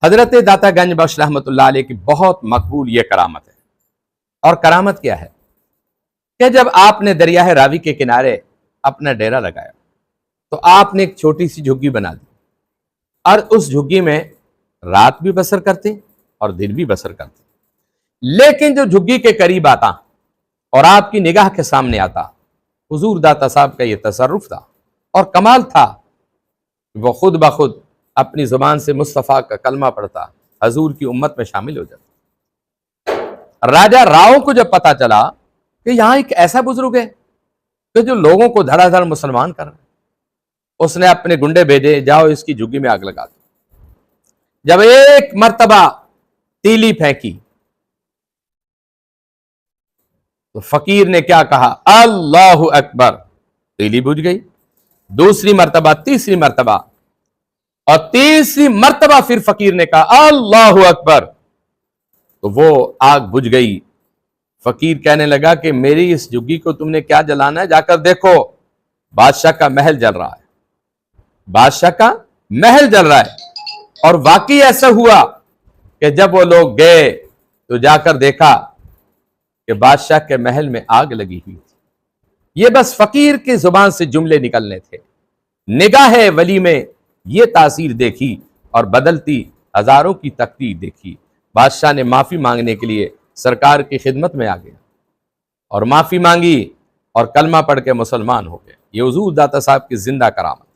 हजरत दाता गंज बख्श रहमतुल्लाह अलैह की बहुत मकबूल ये करामत है। और करामत क्या है कि जब आपने दरिया रावी के किनारे अपना डेरा लगाया तो आपने एक छोटी सी झुग्गी बना दी और उस झुग्गी में रात भी बसर करते और दिन भी बसर करते। लेकिन जो झुग्गी के करीब आता और आपकी निगाह के सामने आता, हुजूर दाता साहब का यह तसर्रुफ था और कमाल था, वो खुद ब खुद अपनी जुबान से मुस्तफ़ा का कलमा पढ़ता, हजूर की उम्मत में शामिल हो जाता। राजा राव को जब पता चला कि यहां एक ऐसा बुजुर्ग है कि जो लोगों को धड़ाधड़ मुसलमान कर रहा है, उसने अपने गुंडे भेजे, जाओ इसकी झुग्गी में आग लगा दो। जब एक मर्तबा तीली फेंकी तो फकीर ने क्या कहा, अल्लाहु अकबर, तीली बुझ गई। दूसरी मर्तबा, तीसरी मर्तबा, और तीसरी मर्तबा फिर फकीर ने कहा अल्लाहु अकबर, तो वो आग बुझ गई। फकीर कहने लगा कि मेरी इस झुग्गी को तुमने क्या जलाना है, जाकर देखो बादशाह का महल जल रहा है, बादशाह का महल जल रहा है। और वाकई ऐसा हुआ कि जब वो लोग गए तो जाकर देखा कि बादशाह के महल में आग लगी हुई थी। ये बस फकीर की जुबान से जुमले निकलने थे। निगाह वली में ये तासीर देखी और बदलती हजारों की तकदीर देखी। बादशाह ने माफी मांगने के लिए सरकार की खिदमत में आ गया और माफी मांगी और कलमा पढ़ के मुसलमान हो गए। ये हुजूर दाता साहब की जिंदा करामत।